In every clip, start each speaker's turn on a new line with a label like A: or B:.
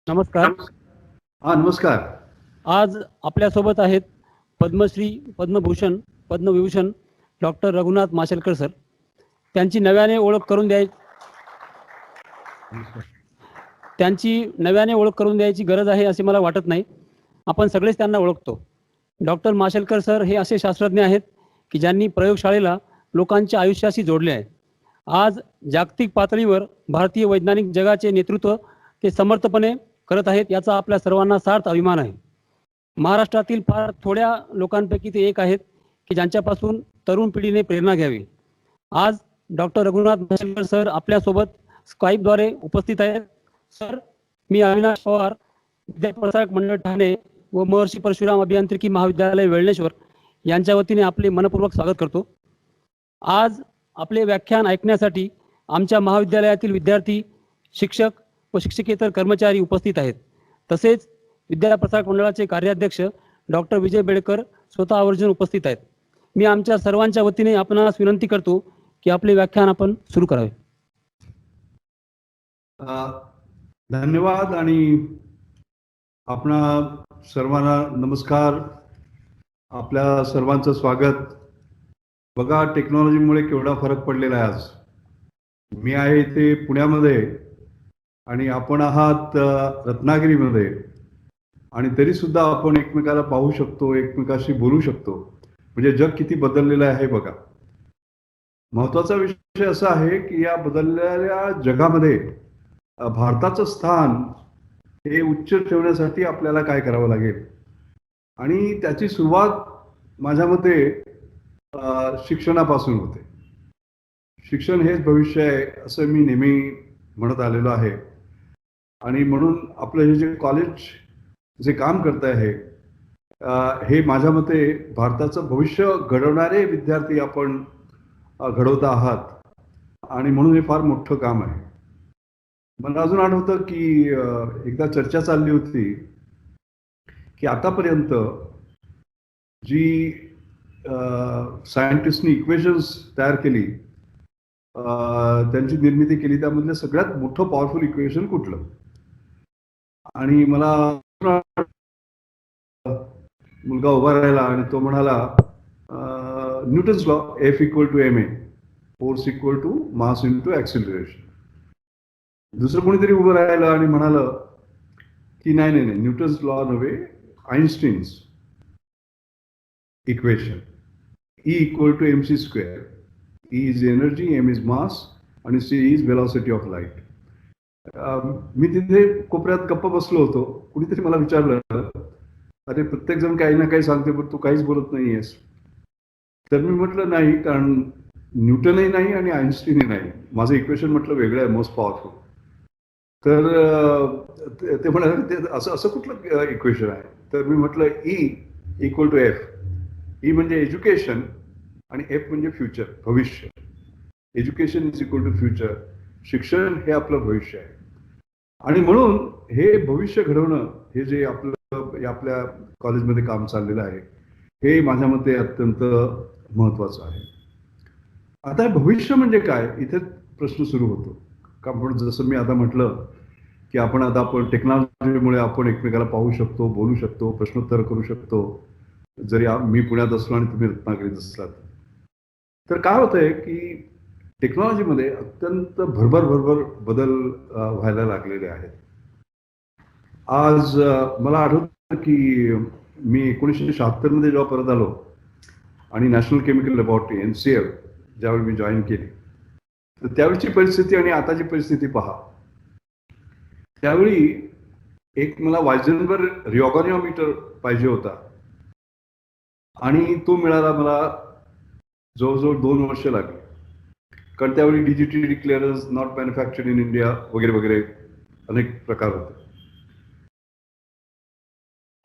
A: नमस्कार.
B: हा नमस्कार.
A: आज आपल्यासोबत आहेत पद्मश्री, पद्मभूषण, पद्मविभूषण डॉक्टर रघुनाथ माशेलकर सर. त्यांची नव्याने ओळख करून द्यायची गरज आहे असे मला वाटत नाही. आपण सगळेच त्यांना ओळखतो. डॉक्टर माशेलकर सर हे असे शास्त्रज्ञ आहेत की ज्यांनी प्रयोगशाळेला लोकांच्या आयुष्याशी जोडले आहे. आज जागतिक पातळीवर भारतीय वैज्ञानिक जगाचे नेतृत्व ते समर्थपणे करत आहेत, याचा आपल्या सर्वांना सार्थ अभिमान आहे. महाराष्ट्रातील फार थोड्या लोकांपैकी ते एक आहेत की ज्यांच्यापासून तरुण पिढीने प्रेरणा घ्यावी. आज डॉक्टर रघुनाथ माशेलकर सर आपल्यासोबत स्काईपद्वारे उपस्थित आहेत. सर, मी अविनाश पवार, विद्याप्रसारक मंडळ ठाणे व महर्षी परशुराम अभियांत्रिकी महाविद्यालय वेळणेश्वर यांच्या वतीने आपले मनपूर्वक स्वागत करतो. आज आपले व्याख्यान ऐकण्यासाठी आमच्या महाविद्यालयातील विद्यार्थी, शिक्षक व शिक्षकेतर कर्मचारी उपस्थित आहेत. तसेच विद्याप्रसारक मंडळाचे कार्याध्यक्ष डॉक्टर विजय बेडकर स्वतः आवर्जून उपस्थित आहेत. मी आमच्या सर्वांच्या वतीने आपणास विनंती करतो की आपले व्याख्यान आपण सुरू करावे.
B: धन्यवाद आणि आपणा सर्वांना नमस्कार. आपल्या सर्वांचं स्वागत. बघा, टेक्नॉलॉजीमुळे केवढा फरक पडलेला आहे. आज मी आहे इथे पुण्यामध्ये आणि आपण आहात रत्नागिरीमध्ये, आणि तरी सुद्धा आपण एकमेकाला पाहू शकतो, एकमेकाशी बोलू शकतो. म्हणजे जग किती बदललेलं आहे बघा. महत्वाचा विषय असा आहे की या बदललेल्या जगामध्ये भारताचं स्थान हे उच्च ठेवण्यासाठी आपल्याला काय करावं लागेल, आणि त्याची सुरुवात माझ्या मते शिक्षणापासून होते. शिक्षण हेच भविष्य आहे असं मी नेहमी म्हणत आलेलो आहे. आणि म्हणून आपलं हे जे कॉलेज जे काम करत आहे हे माझ्या मते भारताचं भविष्य घडवणारे विद्यार्थी आपण घडवत आहात, आणि म्हणून हे फार मोठं काम आहे. मला अजून आठवतं की एकदा चर्चा चालली होती की आतापर्यंत जी सायंटिस्टनी इक्वेशन्स तयार केली, त्यांची निर्मिती केली, त्यामधलं सगळ्यात मोठं पॉवरफुल इक्वेशन कुठलं? आणि मला मुलगा उभा राहिला आणि तो म्हणाला Newton's law, F = ma, force = mass × acceleration. दुसरं कोणीतरी उभं राहिलं आणि म्हणालं की नाही, न्यूटन्स लॉ नव्हे, Einstein's equation, E = mc². E is energy, m is mass आणि c is velocity of light. मी तिथे कोपऱ्यात गप्प बसलो होतो. कुणीतरी मला विचारलं, अरे प्रत्येक जण काही ना काही सांगते पण तू काहीच बोलत नाहीयेस. तर मी म्हटलं नाही, कारण न्यूटनही नाही आणि आईन्स्टाईनही नाही. माझं इक्वेशन म्हटलं वेगळं आहे, मोस्ट पॉवरफुल. तर ते म्हणाले, ते असं कुठलं इक्वेशन आहे? तर मी म्हटलं E = F. E म्हणजे एज्युकेशन आणि F म्हणजे फ्युचर, भविष्य. Education is equal to future. शिक्षण हे आपलं भविष्य आहे. आणि म्हणून हे भविष्य घडवणं हे जे आपल्या कॉलेजमध्ये काम चाललेलं आहे हे माझ्या मते अत्यंत महत्वाचं आहे. आता भविष्य म्हणजे काय, इथे प्रश्न सुरू होतो. कारण जसं मी आता म्हटलं की आपण टेक्नॉलॉजीमुळे आपण एकमेकाला पाहू शकतो, बोलू शकतो, प्रश्नोत्तर करू शकतो, जरी मी पुण्यात असलो आणि तुम्ही रत्नागिरीत असलात. तर काय होतंय की टेक्नॉलॉजीमध्ये अत्यंत भरभर बदल व्हायला लागलेले आहेत. आज मला आठवतं की मी 1976 मध्ये जेव्हा परत आलो आणि नॅशनल केमिकल लॅबॉरेटरी NCL ज्यावेळी मी जॉईन केली, तर त्यावेळीची परिस्थिती आणि आताची परिस्थिती पहा. त्यावेळी एक मला वायझेनबर्ग रिऑर्गॅनोमीटर पाहिजे होता आणि तो मिळाला मला जवळजवळ 2 वर्ष लागली. कारण त्यावेळी DGT clearance, not manufactured in India वगैरे वगैरे अनेक प्रकार होते.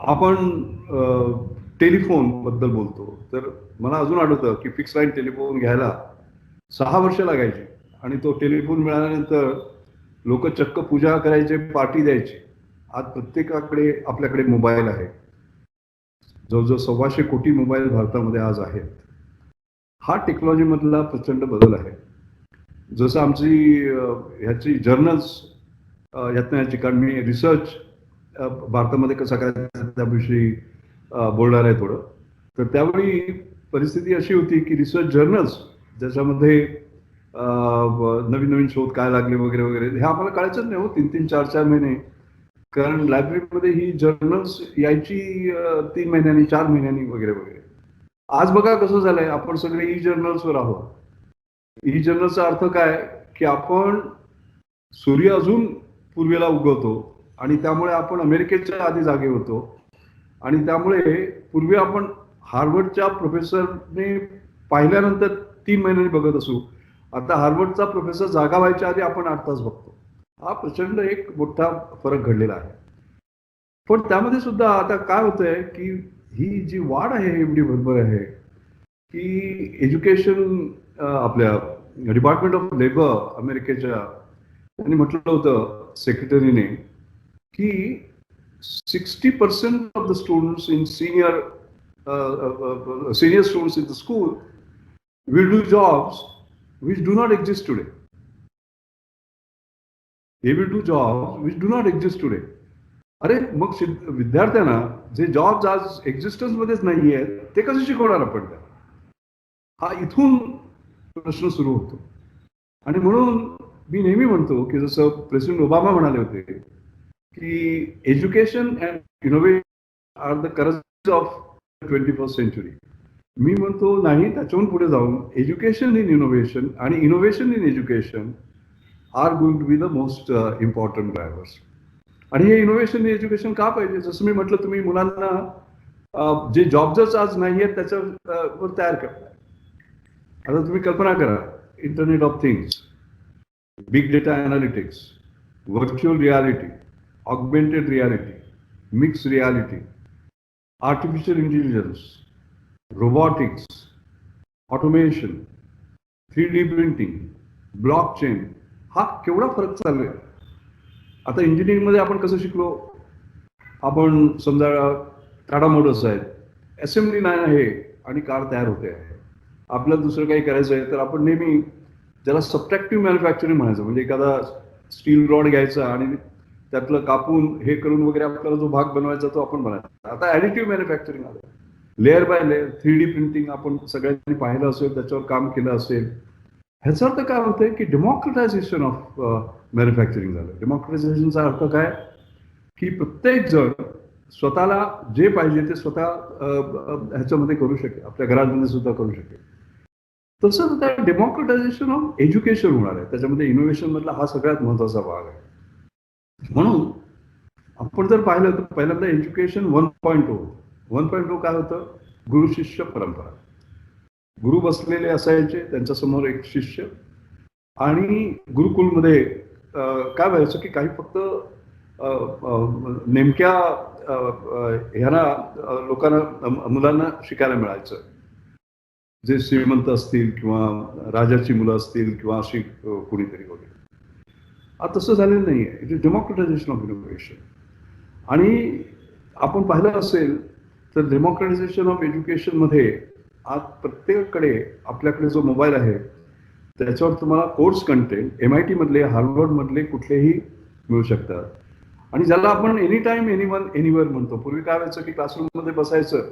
B: आपण टेलिफोन बद्दल बोलतो, तर मला अजून आठवतं की फिक्स लाईन टेलिफोन घ्यायला 6 वर्ष लागायची, आणि तो टेलिफोन मिळाल्यानंतर लोक चक्क पूजा करायचे, पार्टी द्यायची. आज प्रत्येकाकडे आपल्याकडे मोबाईल आहे. जवळजवळ 125 कोटी मोबाईल भारतामध्ये आज आहेत. हा टेक्नॉलॉजी मधला प्रचंड बदल आहे. जसं आमची ह्याची जर्नल्स यातनं, कारण मी रिसर्च भारतामध्ये कसा करायचा त्याविषयी बोलणार आहे थोडं. तर त्यावेळी परिस्थिती अशी होती की रिसर्च जर्नल्स ज्याच्यामध्ये नवीन नवीन शोध काय लागले वगैरे वगैरे हे आम्हाला कळायचंच नाही हो 3-3, 4-4 महिने. कारण लायब्ररीमध्ये ही जर्नल्स यायची 3 महिन्यांनी, 4 महिन्यांनी वगैरे वगैरे. आज बघा कसं झालंय, आपण सगळे ई जर्नल्सवर आहोत. ई जर्नलचा अर्थ काय की आपण सूर्य अजून पूर्वेला उगवतो आणि त्यामुळे आपण अमेरिकेच्या आधी जागे होतो आणि त्यामुळे पूर्वी आपण हार्वर्डच्या प्रोफेसरने पाहिल्यानंतर 3 महिन्यांनी बघत असू, आता हार्वर्डचा प्रोफेसर जागा व्हायच्या आधी आपण 8 तास बघतो. हा प्रचंड एक मोठा फरक घडलेला आहे. पण त्यामध्ये सुद्धा आता काय होतंय की ही जी वाढ आहे एवढी भरभर आहे की एज्युकेशन आपल्या डिपार्टमेंट ऑफ लेबर अमेरिकेच्या त्यांनी म्हटलं होतं सेक्रेटरीने की 60% of the students in senior students in the school will do jobs which do not exist today. They will do jobs which do not exist today. अरे मग विद्यार्थ्यांना जे जॉब्स आज एक्झिस्टन्स मध्येच नाही आहेत ते कसे शिकवणार आपण? हा इथून प्रश्न सुरू होतो. आणि म्हणून मी नेहमी म्हणतो की जसं प्रेसिडेंट ओबामा म्हणाले होते की education and innovation are the currency of 21st century. मी म्हणतो नाही, त्याच्याहून पुढे जाऊन एज्युकेशन इन इनोव्हेशन आणि innovation in education are going to be the most important drivers. आणि हे इनोव्हेशन इन एज्युकेशन का पाहिजे? जसं मी म्हटलं, तुम्ही मुलांना जे जॉब्सच आज नाही आहेत त्याच्यावर तयार करताय. आता तुम्ही कल्पना करा, internet of things, big data analytics, virtual reality, augmented reality, mix reality, artificial intelligence, robotics, automation, 3D printing, blockchain, हा केवढा फरक चालू आहे. आता इंजिनिअरिंगमध्ये आपण कसं शिकलो, आपण समजा टाटा मोटर्स आहेत, असेंब्ली लाईन आहे आणि कार तयार होते आहे. आपल्याला दुसरं काही करायचं आहे तर आपण नेहमी ज्याला सबट्रॅक्टिव्ह मॅन्युफॅक्चरिंग म्हणायचं, म्हणजे एखादा स्टील रॉड घ्यायचा आणि त्यातलं कापून हे करून वगैरे आपल्याला जो भाग बनवायचा तो आपण बनवायचा. आता ॲडिटिव्ह मॅन्युफॅक्चरिंग आलं, layer by layer, 3D printing आपण सगळ्यांनी पाहिलं असेल, त्याच्यावर काम केलं असेल. ह्याचा अर्थ काय होतंय की डेमोक्रेटायझेशन ऑफ मॅन्युफॅक्चरिंग झालं. डेमोक्रेटायझेशनचा अर्थ काय की प्रत्येक जण स्वतःला जे पाहिजे ते स्वतः ह्याच्यामध्ये करू शकेल, आपल्या घरामध्ये सुद्धा करू शकेल. तसंच आता डेमोक्रेटायझेशन ऑफ एज्युकेशन होणार आहे, त्याच्यामध्ये इनोव्हेशन मधला हा सगळ्यात महत्वाचा भाग आहे. म्हणून आपण जर पाहिलं तर पहिल्यांदा एज्युकेशन 1.0 काय होतं? गुरु शिष्य परंपरा. गुरु बसलेले असायचे, त्यांच्यासमोर एक शिष्य, आणि गुरुकुलमध्ये काय व्हायचं की काही फक्त नेमक्या ह्यांना लोकांना मुलांना शिकायला मिळायचं, जे श्रीमंत असतील किंवा राजाची मुलं असतील किंवा अशी कुणीतरी वगैरे. आता तसं झालेलं नाही आहे. It is democratisation of innovation. आणि आपण पाहिलं असेल तर डेमोक्रेटायझेशन ऑफ एज्युकेशनमध्ये आज प्रत्येकाकडे आपल्याकडे जो मोबाईल आहे त्याच्यावर तुम्हाला कोर्स कंटेंट MIT मधले, हार्वर्ड मधले कुठलेही मिळू शकतात. आणि ज्याला आपण एनी टाइम, एनीवन, एनीवेअर म्हणतो. पूर्वी काय व्हायचं की क्लासरूममध्ये बसायचं,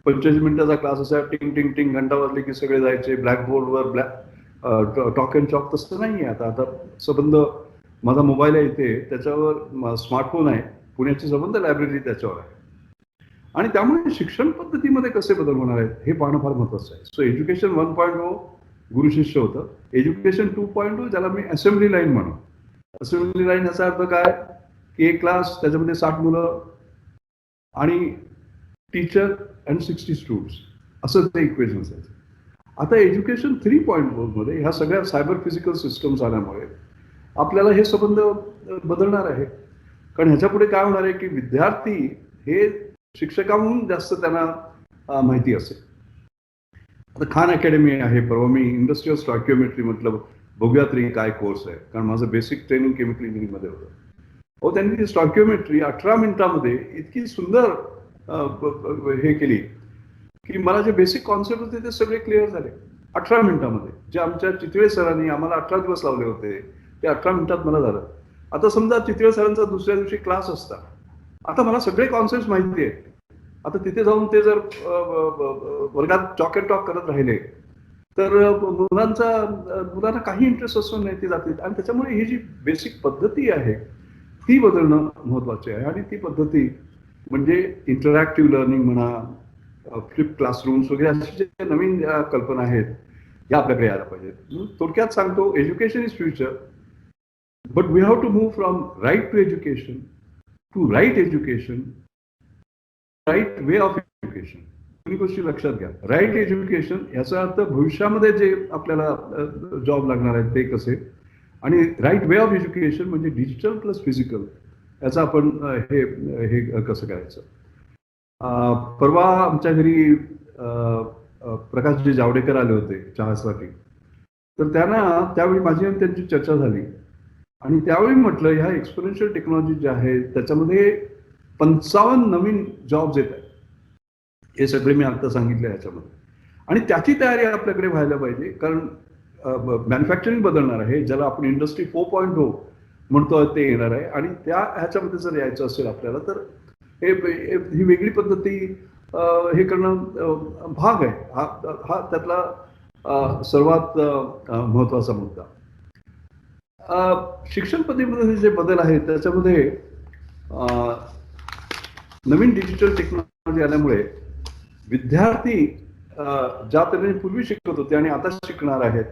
B: 45 मिनिटाचा क्लास असायचा, टिंग टिंग टिंग घंटा वाजले की सगळे जायचे ब्लॅकबोर्डवर टॉक अँड चॉक. तसं नाही आहे आता. सबंध माझा मोबाईल आहे इथे, त्याच्यावर स्मार्टफोन आहे, पुण्याची सबंध लायब्ररी त्याच्यावर आहे. आणि त्यामुळे शिक्षण पद्धतीमध्ये कसे बदल होणार आहेत हे पाहणं फार महत्वाचं आहे. सो एज्युकेशन 1.0 गुरु शिष्य होतं. एज्युकेशन 2.0 ज्याला मी असेंब्ली लाईन म्हणतो. असेंब्ली लाईन याचा अर्थ काय की एक क्लास, त्याच्यामध्ये 60 मुलं आणि टीचर अँड 60 स्टुडंट्स, असं ते इक्वेशन असायचं. आता एज्युकेशन 3.0 मध्ये ह्या सगळ्या सायबर फिजिकल सिस्टम्स आल्यामुळे आपल्याला हे संबंध बदलणार आहे. कारण ह्याच्या पुढे काय होणार आहे की विद्यार्थी हे शिक्षकांहून जास्त त्यांना माहिती असेल. आता खान अकॅडमी आहे, परवा मी इंडस्ट्रियल स्टॉकिओमेट्री म्हटलं बघूया तरी काय कोर्स आहे, कारण माझं बेसिक ट्रेनिंग केमिकल इंजिनिअरिंगमध्ये होतं. हो, त्यांनी ती स्टॉकिओमेट्री 18 मिनिटामध्ये इतकी सुंदर हे केली की मला जे बेसिक कॉन्सेप्ट होते ते सगळे क्लिअर झाले 18 मिनिटामध्ये. जे आमच्या चितळे सरांनी आम्हाला 18 दिवस लावले होते ते 18 मिनिटात मला झालं. आता समजा चितळे सरांचा दुसऱ्या दिवशी क्लास असता आता मला सगळे कॉन्सेप्ट माहिती आहे. आता तिथे जाऊन ते जर वर्गात चॉक अँड टॉक करत राहिले तर मुलांना काही इंटरेस्ट असून नाही ते जातील. आणि त्याच्यामुळे ही जी बेसिक पद्धती आहे ती बदलणं महत्वाचे आहे. आणि ती पद्धती म्हणजे इंटरॅक्टिव्ह लर्निंग म्हणा, फ्लिप क्लासरूम्स वगैरे अशा ज्या नवीन कल्पना आहेत या आपल्याकडे यायला पाहिजेत. थोडक्यात सांगतो, education is future, but we have to move from right to education to right education, right way of education. दोन्ही गोष्टी लक्षात घ्या. राईट एज्युकेशन याचा अर्थ भविष्यामध्ये जे आपल्याला जॉब लागणार आहेत ते कसे, आणि राईट वे ऑफ एज्युकेशन म्हणजे डिजिटल प्लस फिजिकल याचं आपण हे कसं करायचं. परवा आमच्या घरी प्रकाशजी जावडेकर आले होते चहासाठी. तर त्यावेळी माझी आणि त्यांची चर्चा झाली आणि त्यावेळी म्हटलं ह्या एक्सपोनेन्शियल टेक्नॉलॉजी ज्या आहे त्याच्यामध्ये 55 नवीन जॉब्स येत आहेत. हे सगळे मी आता सांगितले ह्याच्यामध्ये. आणि त्याची तयारी आपल्याकडे व्हायला पाहिजे, कारण मॅन्युफॅक्चरिंग बदलणार आहे, ज्याला आपण इंडस्ट्री 4.0 म्हणतो ते येणार आहे. आणि ह्याच्यामध्ये जर यायचं असेल आपल्याला तर ही वेगळी पद्धती हे करणं भाग आहे. हा त्यातला सर्वात महत्वाचा मुद्दा. शिक्षण पद्धतीमध्ये जे बदल आहेत त्याच्यामध्ये नवीन डिजिटल टेक्नॉलॉजी आल्यामुळे विद्यार्थी ज्या तऱ्हेने पूर्वी शिकत होते आणि आता शिकणार आहेत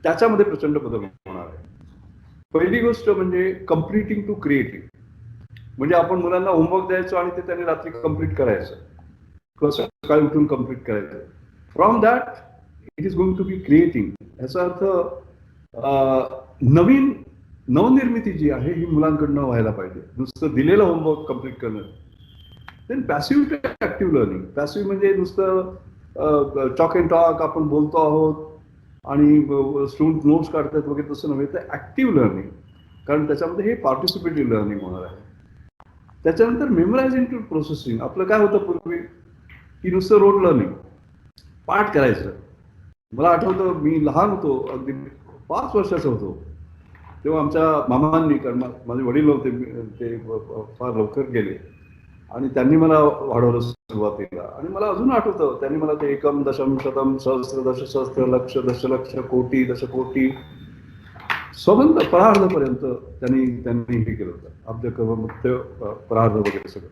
B: त्याच्यामध्ये प्रचंड बदल होणार आहे. पहिली गोष्ट म्हणजे कम्प्लिटिंग टू क्रिएटिंग. म्हणजे आपण मुलांना होमवर्क द्यायचो आणि ते त्यांनी रात्री कम्प्लीट करायचं, कसं सकाळी उठून कम्प्लीट करायचं. From that it is going to be creating. याचा अर्थ नवनिर्मिती जी आहे ही मुलांकडनं व्हायला पाहिजे, नुसतं दिलेलं होमवर्क कम्प्लीट करणं. Then passive to active learning. Passive म्हणजे नुसतं चॉक अँड टॉक आपण बोलतो आहोत आणि स्टुडंट नोट्स काढतात वगैरे तसं नव्हे, तर ऍक्टिव्ह लर्निंग, कारण त्याच्यामध्ये हे पार्टिसिपेटिव्ह लर्निंग होणार आहे. त्याच्यानंतर मेमरायझिंग टू प्रोसेसिंग. आपलं काय होतं पूर्वी की नुसतं रोड लर्निंग, पाठ करायचं. मला आठवतं मी लहान होतो, अगदी 5 वर्षाचा होतो तेव्हा आमच्या मामांनी, कारण माझे वडील होते ते फार लवकर गेले आणि त्यांनी मला वाढवलं सुरुवातीला. आणि मला अजून आठवतं त्यांनी मला ते एकम दशम शतम सहस्त्र दशसहस्त्र लक्ष दशलक्ष कोटी दशकोटी सबंध परार्धपर्यंत त्यांनी हे केलं होतं. अब्ज कर्ममुक्त परार्ध वगैरे सगळं.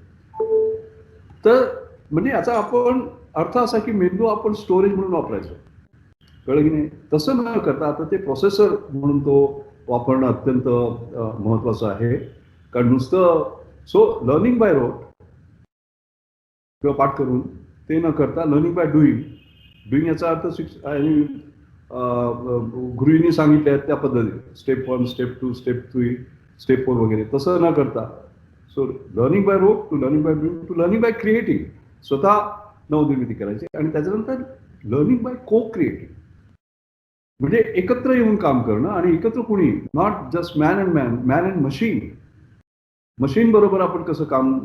B: तर म्हणजे याचा आपण अर्थ असा की मेंदू आपण स्टोरेज म्हणून वापरायचो, कळलं की नाही. तसं न करता आता ते प्रोसेसर म्हणून तो वापरणं अत्यंत महत्वाचं आहे. कारण नुसतं लर्निंग बाय रोट किंवा पाठ करून ते न करता लर्निंग बाय डुईंग याचा अर्थ गुरुजींनी सांगितले आहेत त्या पद्धतीने स्टेप 1, स्टेप 2, स्टेप 3, स्टेप 4 वगैरे तसं न करता learning by rote to learning by doing to learning by creating. स्वतः नवनिर्मिती करायची. आणि त्याच्यानंतर लर्निंग बाय को क्रिएटिंग म्हणजे एकत्र येऊन काम करणं. आणि एकत्र कुणी, not just man and machine. Machine बरोबर आपण कसं काम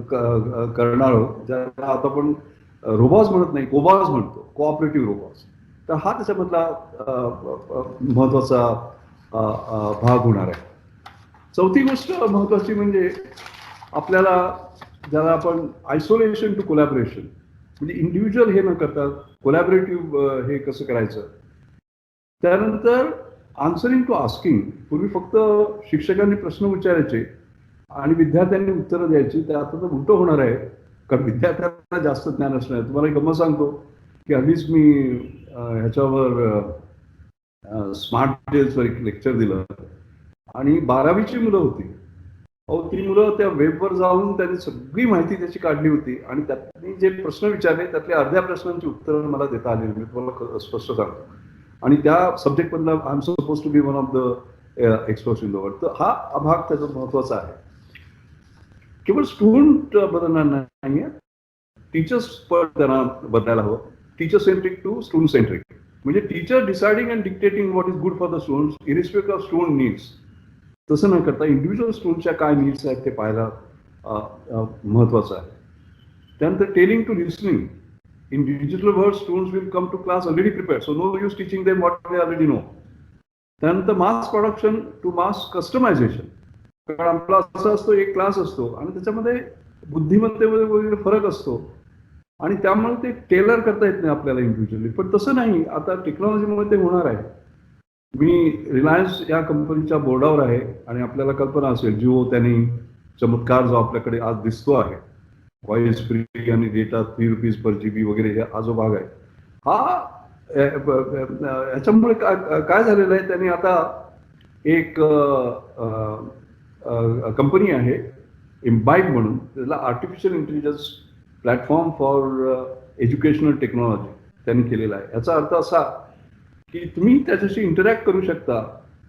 B: करणार आहोत, ज्याला आता आपण रोबॉट्स म्हणत नाही, कोबॉट्स म्हणतो, कोऑपरेटिव्ह रोबॉट्स. तर हा त्याच्यामधला महत्वाचा भाग होणार आहे. चौथी गोष्ट महत्वाची म्हणजे आपल्याला ज्याला आपण आयसोलेशन टू कोलॅबोरेशन, म्हणजे इंडिव्हिज्युअल हे न करता कोलॅबोरेटिव्ह हे कसं करायचं. त्यानंतर आन्सरिंग टू आस्किंग. पूर्वी फक्त शिक्षकांनी प्रश्न विचारायचे आणि विद्यार्थ्यांनी उत्तरं द्यायची. ते आता तर उलटं होणार आहे, कारण विद्यार्थ्यांना जास्त ज्ञान असणार आहे. तुम्हाला एक गंमत सांगतो की हल्लीच मी ह्याच्यावर स्मार्ट डेजवर एक लेक्चर दिलं आणि 12वीची मुलं होती. ती मुलं त्या वेबवर जाऊन त्यांनी सगळी माहिती त्याची काढली होती आणि त्यांनी जे प्रश्न विचारले त्यातल्या अर्ध्या प्रश्नांची उत्तरं मला देता आली. मी तुम्हाला स्पष्ट सांगतो. आणि त्या सब्जेक्टमधला I am suppose to be one of the experts in the world. तर हा भाग त्याचा महत्वाचा आहे. केवळ स्टुडंट बदलणार नाहीये, टीचर्स पण त्यांना बदलायला हवं. Teacher centric to student centric. म्हणजे teacher deciding and dictating what is good for the students irrespective of student needs. तसं न करता इंडिव्हिज्युअल स्टुडंटच्या काय नीड्स आहेत ते पाहायला महत्वाचं आहे. त्यानंतर telling to listening. In digital world, students will come to class already prepared, so no use teaching them what they already know. त्यानंतर mass production to mass customisation. कारण आपला असा असतो एक क्लास असतो आणि त्याच्यामध्ये बुद्धिमत्तेमध्ये वगैरे फरक असतो आणि त्यामुळे ते टेलर करता येत नाही आपल्याला इंडिव्हिज्युअली. पण तसं नाही, आता टेक्नॉलॉजीमुळे ते होणार आहे. मी रिलायन्स या कंपनीच्या बोर्डावर आहे आणि आपल्याला कल्पना असेल जिओ त्यांनी चमत्कार जो आपल्याकडे आज दिसतो आहे, व्हॉइस फ्री आणि डेटा ₹3 पर GB वगैरे हा जो भाग आहे, हा याच्यामुळे काय झालेलं आहे, त्यांनी आता एक कंपनी आहे इम्बाईब म्हणून, त्याला artificial intelligence platform for educational technology त्यांनी केलेला आहे. याचा अर्थ असा की तुम्ही त्याच्याशी इंटरॅक्ट करू शकता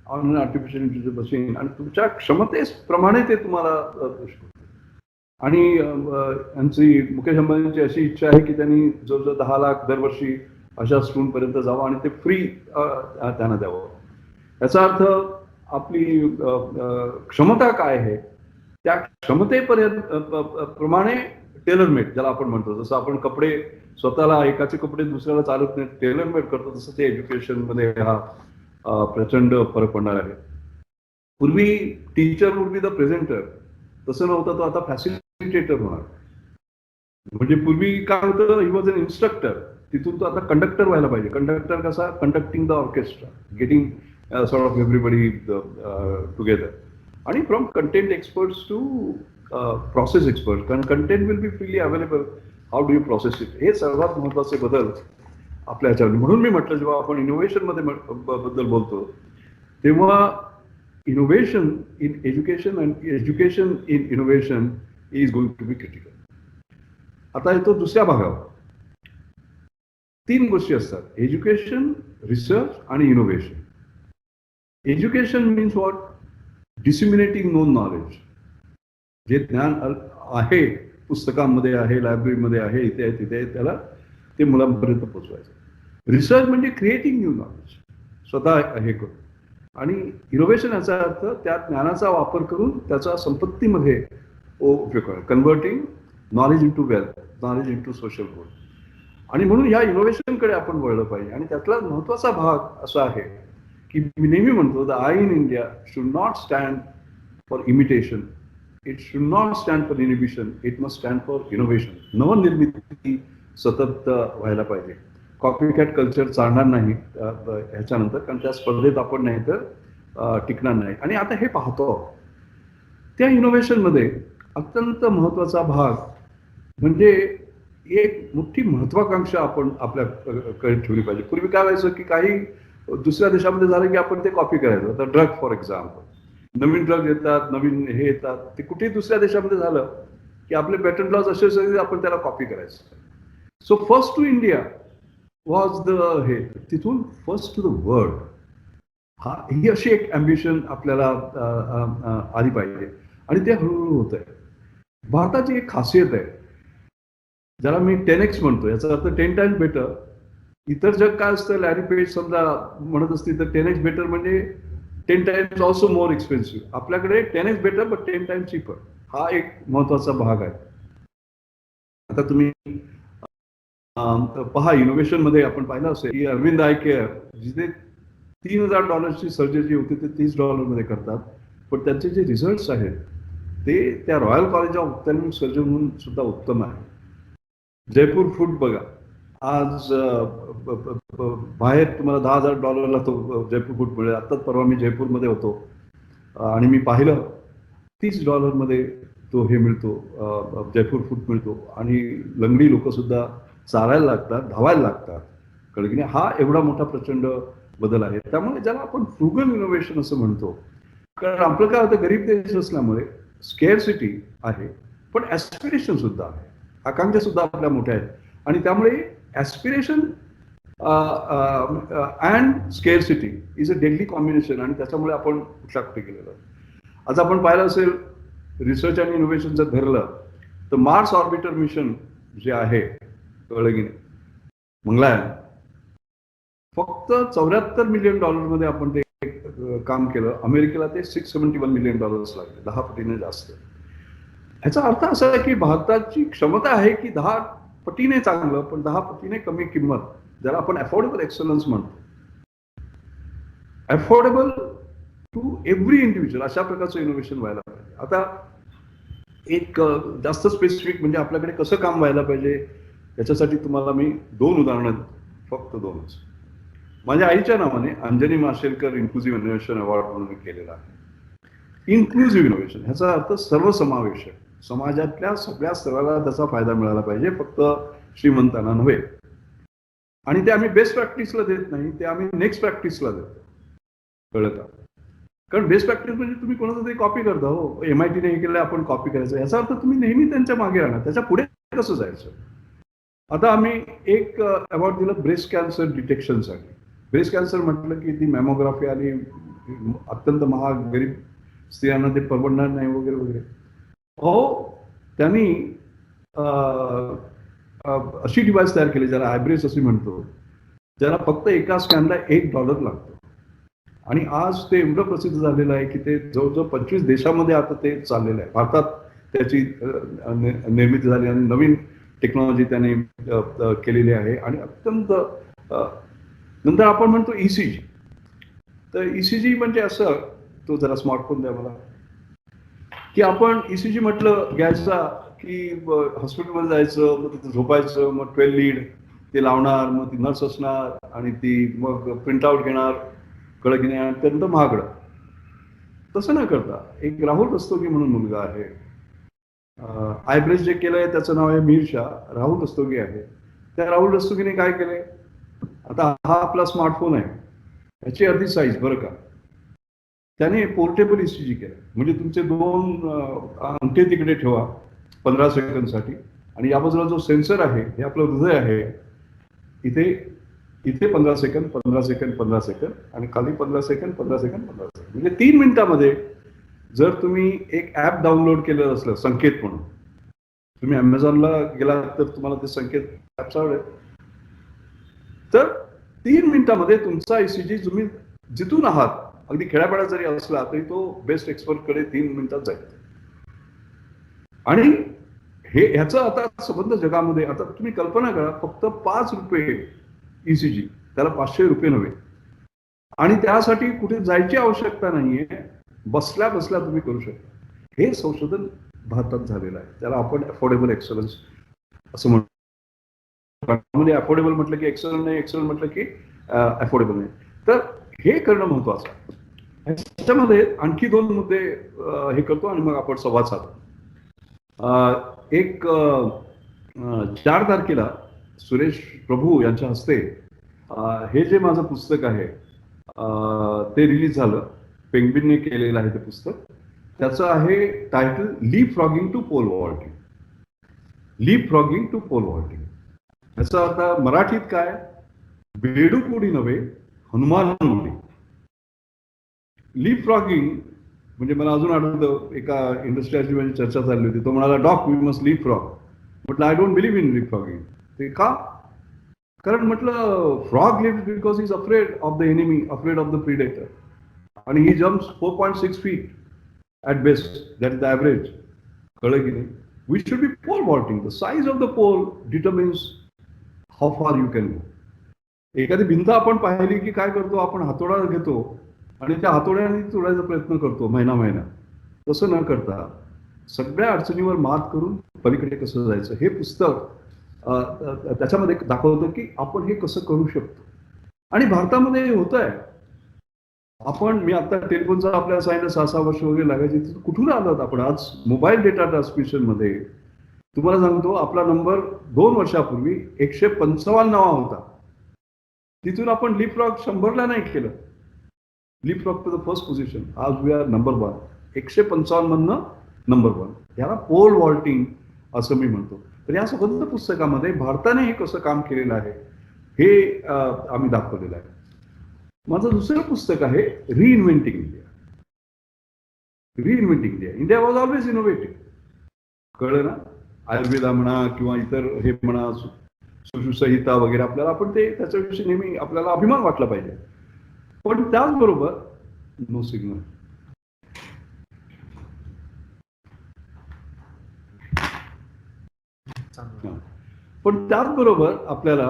B: ऑन आर्टिफिशियल इंटेलिजन्स मशीन आणि तुमच्या क्षमतेप्रमाणे ते तुम्हाला शिकवते. आणि यांची मुकेश अंबानींची अशी इच्छा आहे की त्यांनी जवळजवळ 10 लाख दरवर्षी अशा स्टूडंटपर्यंत जावं आणि ते फ्री त्यांना द्यावं. याचा अर्थ आपली क्षमता काय आहे त्या क्षमतेपर्यंत प्रमाणे टेलर मेड ज्याला आपण म्हणतो. जसं आपण कपडे स्वतःला एकाचे कपडे दुसऱ्याला चालत नाही, टेलर मेड करतो, तसं ते एज्युकेशनमध्ये हा प्रचंड फरक पडणार आहे. पूर्वी teacher would be the presenter, तसं नव्हतं, तो आता फॅसिलिटेटर होणार. म्हणजे पूर्वी काय होतं, ही वॉज अन इन्स्ट्रक्टर, तिथून तो आता कंडक्टर व्हायला पाहिजे. कंडक्टर कसा, conducting the orchestra, getting sort of everybody together. आणि from content experts to process expert, कारण content will be freely available, how do you process it, हे सर्वात महत्वाचे बदल आपल्या ह्याच्यावर. म्हणून मी म्हटलं, जेव्हा आपण इनोव्हेशन मध्ये बद्दल बोलतो तेव्हा innovation in education and education in innovation is going to be critical. आता येतो दुसऱ्या भागावर. 3 गोष्टी असतात, एज्युकेशन, रिसर्च आणि innovation. Education means what, disseminating known knowledge, जे ज्ञान आहे पुस्तकांमध्ये आहे, लायब्ररीमध्ये आहे, इथे आहे तिथे आहे, त्याला ते मुलांपर्यंत पोहोचवायचं. रिसर्च म्हणजे क्रिएटिंग न्यू नॉलेज, स्वतः हे करून. आणि इनोव्हेशन याचा अर्थ त्या ज्ञानाचा वापर करून त्याचा संपत्तीमध्ये उपयोग करणं, converting knowledge into wealth, knowledge into social good. आणि म्हणून ह्या इनोव्हेशनकडे आपण वळलं पाहिजे. आणि त्यातला महत्वाचा भाग असा आहे की मी नेहमी म्हणतो, the I in India should not stand for imitation, it should not stand for inhibition, it must stand for innovation. नवनिर्मिती सतत व्हायला पाहिजे. कॉपी कॅट कल्चर चालणार नाही ह्याच्यानंतर, कारण त्या स्पर्धेत आपण नाही तर टिकणार नाही. आणि आता हे पाहतो, त्या इनोव्हेशनमध्ये अत्यंत महत्वाचा भाग म्हणजे एक मोठी महत्वाकांक्षा आपण आपल्याकडे ठेवली पाहिजे. पूर्वी काय व्हायचं की काही दुसऱ्या देशामध्ये झालं की आपण ते कॉपी करायचं. आता drug for example, Naveen drug येतात, नवीन हे येतात, ते कुठेही दुसऱ्या देशामध्ये झालं की आपले पॅटर्न लॉज असे आपण त्याला कॉपी करायचं. So first to India was the हे, तिथून फर्स्ट टू द वर्ल्ड, ही अशी एक अम्बिशन आपल्याला आली पाहिजे. आणि ते हळूहळू होत आहे. भारताची एक खासियत आहे ज्याला मी 10x म्हणतो, याचा अर्थ 10 टाइम्स बेटर. इतर जग काय असतं, लॅरी पेज समजा म्हणत असतील तर 10x बेटर म्हणजे 10 टाइम्स ऑल्सो मोर एक्सपेन्सिव्ह. आपल्याकडे 10x better but 10 times cheaper, हा एक महत्वाचा भाग आहे. आता तुम्ही पहा, इनोव्हेशन मध्ये आपण पाहिलं असेल की अरविंद आय केअर, जिथे $3,000 सर्जरी होती ते $30 मध्ये करतात, पण त्यांचे जे रिझल्ट्स आहेत ते त्या royal college of ophthalmic surgeon म्हणून सुद्धा उत्तम आहे. जयपूर फूड बघा, आज बाहेर तुम्हाला $10,000 तो जयपूर फूड मिळेल. आत्ताच परवा मी जयपूरमध्ये होतो आणि मी पाहिलं $30 मध्ये तो हे मिळतो, जयपूर फूड मिळतो. आणि लंगडी लोक सुद्धा चालायला लागतात, धावायला लागतात, कळलं की नाही. हा एवढा मोठा प्रचंड बदल आहे. त्यामुळे ज्याला आपण फ्रुगल इनोव्हेशन असं म्हणतो, कारण आपलं काय होतं, गरीब देश असल्यामुळे स्केअरसिटी आहे, पण ऍस्पिरेशन सुद्धा आहे, आकांक्षा सुद्धा आपल्या मोठ्या आहेत. आणि त्यामुळे aspiration and scarcity is a deadly combination. आणि त्याच्यामुळे आपण कुठल्या कुठे गेलेलो. आज आपण पाहिलं असेल, रिसर्च आणि इनोव्हेशन जर धरलं तर मार्स ऑर्बिटर मिशन जे आहे, कळलं की नाही, मंगळयान, फक्त $74 मिलियन मध्ये आपण ते काम केलं. अमेरिकेला ते $671 मिलियन लागले, 10 पटीने जास्त. ह्याचा अर्थ असा आहे की भारताची क्षमता आहे की 10 पटीने चांगलं, पण 10 पटीने कमी किंमत, ज्याला आपण अफोर्डेबल एक्सलन्स म्हणतो, अफोर्डेबल टू एव्हरी इंडिव्हिज्युअल, अशा प्रकारचं इनोव्हेशन व्हायला पाहिजे. आता एक जास्त स्पेसिफिक म्हणजे आपल्याकडे कसं काम व्हायला पाहिजे याच्यासाठी तुम्हाला मी 2 उदाहरणं, फक्त 2च. माझ्या आईच्या नावाने Anjani Mashelkar inclusive innovation award म्हणून मी केलेला आहे. इन्क्लुझिव्ह इनोव्हेशन ह्याचा अर्थ सर्वसमावेशक, समाजातल्या सगळ्या स्तराला त्याचा फायदा मिळाला पाहिजे, फक्त श्रीमंतांना नव्हे. आणि ते आम्ही बेस्ट प्रॅक्टिसला देत नाही, ते आम्ही नेक्स्ट प्रॅक्टिसला देतो. कळलं का? कारण बेस्ट प्रॅक्टिस म्हणजे तुम्ही कोणाचं तरी कॉपी करता. हो, MIT ने हे केलं आपण कॉपी करायचं, याचा अर्थ तुम्ही नेहमी त्यांच्या मागे राहणार, त्याच्या पुढे कसं जायचं. आता आम्ही एक अवॉर्ड दिला ब्रेस्ट कॅन्सर डिटेक्शनसाठी. ब्रेस्ट कॅन्सर म्हटलं की ती मॅमोग्राफी आली, अत्यंत महाग, गरीब स्त्रियांना ते परवडणार नाही वगैरे वगैरे. हो, त्यांनी अशी डिव्हाइस तयार केली ज्याला आयब्रेस असे म्हणतो, ज्याला फक्त एका स्कॅनला $1 लागतो. आणि आज ते एवढं प्रसिद्ध झालेलं आहे की ते जवळजवळ 25 देशामध्ये आता ते चाललेलं आहे. भारतात त्याची निर्मिती झाली आणि नवीन टेक्नॉलॉजी त्याने केलेली आहे. आणि अत्यंत नंतर आपण म्हणतो ECG. तर ECG म्हणजे असं, तो जरा स्मार्टफोन द्या मला, की आपण ECG म्हटलं घ्यायचा की हॉस्पिटलमध्ये जायचं, मग तिथे झोपायचं, मग 12 लीड ते लावणार, मग ती नर्स असणार आणि ती मग प्रिंटआउट घेणार, कळलं की नाही, अत्यंत महागडं. तसं न करता एक राहुल रस्तोगी म्हणून मुलगा आहे, आयब्रेस जे केलंय त्याचं नाव आहे मीर शाह, राहुल रस्तोगी आहे. त्या राहुल रस्तोगीने काय केलंय, आता हा आपला स्मार्टफोन आहे, ह्याची अर्धी साईज बरं का, त्याने पोर्टेबल ECG केलं. म्हणजे तुमचे 2 अंगठे तिकडे ठेवा 15 सेकंदसाठी, आणि या बाजूला जो सेन्सर आहे हे आपलं हृदय आहे, इथे 15 सेकंद 15 सेकंद 15 सेकंद, आणि खाली 15 सेकंद 15 सेकंद 15 सेकंद. म्हणजे 3 मिनिटामध्ये जर तुम्ही एक ऍप डाउनलोड केलं असलं, संकेत म्हणून, तुम्ही Amazonला गेलात तर तुम्हाला ते संकेत ऍप सापडेल, तर 3 मिनिटामध्ये तुमचा ECG तुम्ही जिथून आहात, अगदी खेड्यापाड्यात जरी असला तरी तो बेस्ट एक्सपर्टकडे 3 मिनिटात जाईल. आणि ह्याचं आता संबंध जगामध्ये, आता तुम्ही कल्पना करा, फक्त ₹5 ECG, त्याला ₹500 नव्हे. आणि त्यासाठी कुठे जायची आवश्यकता नाहीये, बसल्या बसल्या तुम्ही करू शकता. हे संशोधन भारतात झालेलं आहे. त्याला आपण अफोर्डेबल एक्सलन्स असं म्हणतो. म्हणजे अफोर्डेबल म्हटलं की एक्सलंट नाही, एक्सलंट म्हटलं की अफोर्डेबल नाही. तर हे करणं महत्वाचं आहे. ह्याच्यामध्ये आणखी 2 मुद्दे हे करतो आणि मग आपण संवाद साधतो. एक 4 तारखेला सुरेश प्रभू यांच्या हस्ते हे जे माझं पुस्तक आहे ते रिलीज झालं. पेंग्विनने केलेलं आहे ते पुस्तक. त्याचं आहे title leap frogging to pole vaulting. Leap frogging to pole vaulting याचा आता मराठीत काय, बेडूक उडी नव्हे हनुमान उडी. लीप फ्रॉगिंग म्हणजे मला अजून आठवतं, एका इंडस्ट्रीची माझी चर्चा चालली होती, तो म्हणाला, doc we must leapfrog. म्हटलं I don't believe in leapfrogging. ते का? कारण म्हटलं frog lives because he is afraid of the enemy, afraid of the predator, आणि he jumps 4.6 feet at best, that is the average. कळलं की नाही? We should be pole vaulting. The size of the pole determines how far you can go. एखादी भिंत आपण पाहिली की काय करतो आपण, हातोडा घेतो आणि त्या हातोड्याने तोडायचा प्रयत्न करतो महिना. तसं न करता सगळ्या अडचणीवर मात करून पलीकडे कसं जायचं, हे पुस्तक त्याच्यामध्ये दाखवतं की आपण हे कसं करू शकतो. आणि भारतामध्ये हे होत आहे. मी आता टेलिफोनचा आपल्याला सांगितलं 6-6 वर्ष वगैरे लागायची, कुठून आलात आपण? आज मोबाईल डेटा ट्रान्समिशन मध्ये तुम्हाला सांगतो, आपला नंबर 2 वर्षापूर्वी 155 नावा होता. तिथून आपण लीप फ्रॉग 100ला नाही केलं, leap frog to the first position. आज वी आर नंबर 1. 155 मधनं नंबर 1. याला पोल वॉल्टिंग असं मी म्हणतो. तर या संबंध पुस्तकामध्ये भारताने हे कसं काम केलेलं आहे हे आम्ही दाखवलेलं आहे. माझं दुसरं पुस्तक आहे reinventing India. Reinventing India. India was always innovative. कळलं ना? आयुर्वेदा म्हणा किंवा इतर हे म्हणा, सुश्रुतसंहिता वगैरे, आपल्याला आपण ते त्याच्याविषयी नेहमी आपल्याला अभिमान वाटला पाहिजे. पण त्याचबरोबर नो सिग्नल. पण त्याचबरोबर आपल्याला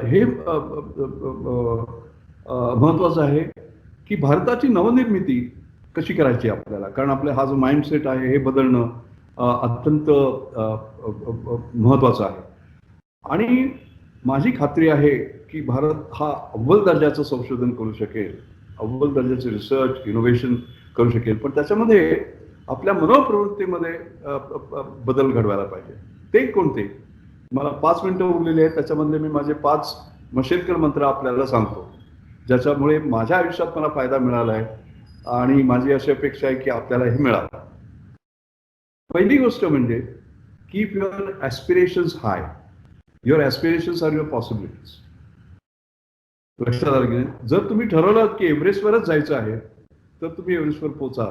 B: हे महत्वाचं आहे की भारताची नवनिर्मिती कशी करायची आपल्याला, कारण आपला हा जो माइंडसेट आहे हे बदलणं अत्यंत महत्त्वाचं आहे. आणि माझी खात्री आहे की भारत हा अव्वल दर्जाचं संशोधन करू शकेल, अव्वल दर्जाचे रिसर्च इनोव्हेशन करू शकेल, पण त्याच्यामध्ये आपल्या मनोप्रवृत्तीमध्ये बदल घडवायला पाहिजे. ते कोणते? मला 5 मिनिटं उरलेली आहेत, त्याच्यामधले मी माझे 5 मशेलकर मंत्र आपल्याला सांगतो, ज्याच्यामुळे माझ्या आयुष्यात मला फायदा मिळाला आहे आणि माझी अशी अपेक्षा आहे की आपल्यालाही मिळावं. पहिली गोष्ट म्हणजे keep your aspirations high. Your aspirations are your possibilities. लक्षात आलं की नाही? जर तुम्ही ठरवलं की एव्हरेस्टवरच जायचं आहे तर तुम्ही एव्हरेस्टवर पोचा.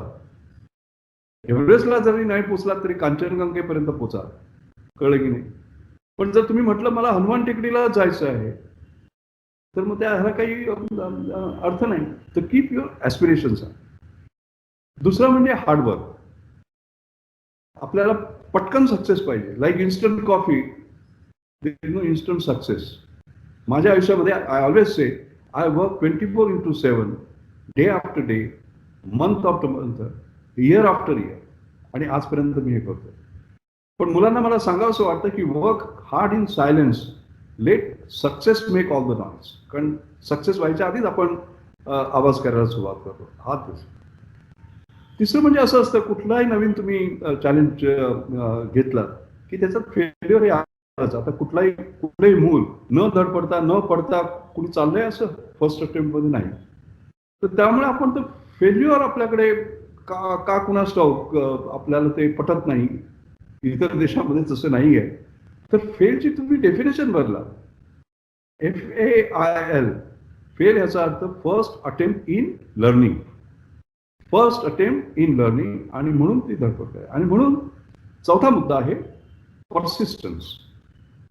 B: एव्हरेस्टला जरी नाही पोचलात तरी कांचनगंगेपर्यंत पोचा. कळलं की नाही? पण जर तुम्ही म्हटलं मला हनुमान टेकडीला जायचं आहे तर मग त्याला काही अर्थ नाही. तर कीप युअर ॲस्पिरेशन्स हाय. दुसरं म्हणजे हार्डवर्क. आपल्याला पटकन सक्सेस पाहिजे. Like instant coffee, there is no instant success. माझ्या आयुष्यामध्ये I always say I work 24/7, day after day, month after month, year after year, आणि आजपर्यंत मी हे करतो. पण मुलांना मला सांगावंसं वाटतं की work hard in silence, let success make all the noise. कारण सक्सेस व्हायच्या आधीच आपण आवाज करायला सुरुवात करतो. हा दिवस. तिसरं म्हणजे असं असतं, कुठलाही नवीन तुम्ही चॅलेंज घेतला की त्याच्यात फेल्युअर हे आलंच. आता कुठलंही मूल न धडपडता न पडता कुणी चाललंय असं फर्स्ट अटेम्प्टमध्ये नाही. तर त्यामुळे आपण तर फेल्युअर आपल्याकडे का कुणास ठाऊक आपल्याला ते पटत नाही. इतर देशामध्ये तसं नाही आहे. तर फेलची तुम्ही डेफिनेशन बदला. FAIL, फेल ह्याचा अर्थ first attempt in learning. First attempt in learning, आणि म्हणून ती धडपड आहे. आणि म्हणून चौथा मुद्दा आहे पर्सिस्टन्स.